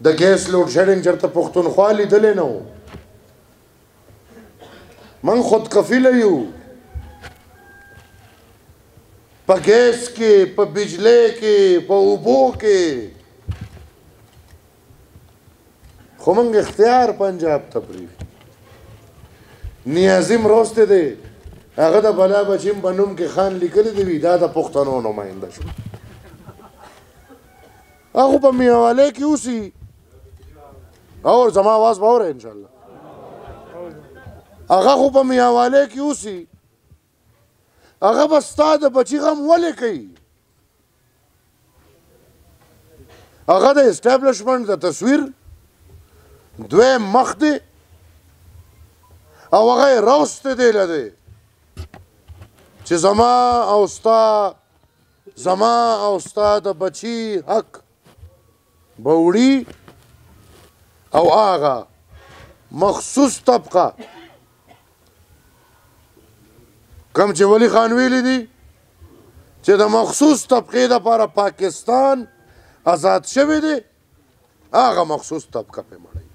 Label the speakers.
Speaker 1: د ګیس لوډ شیډینګ چېرته پښتونخوا لیدلی نه و من خود کفیله یو په ګیس کې په بجلی کې په اوبو کې خو موږ اختیار پنجاب ته پرېږدي نیازم روسته دی هغه د بلا بچیم په نوم کې خان لیکلی دی وي دا د پښتنو نماینده شو هغه په میاوالی کې اوسي اور زما آواز به اوره انشاءالله هغه خو په میاوالی کې اوسي هغه به ستا د بچي غم ولې کوي هغه د اسټابلیشمنټ د تصویر دویم مخ دی او هغه یې روست دی له دی چې زما او ستا د بچي حق به وړي او هغه مخصوص طبقه کم چې ولی خان ویلی دي چې د مخصوص طبقې دپاره پاکستان آزاد شوی دی هغه مخصوص طبقه پې مړی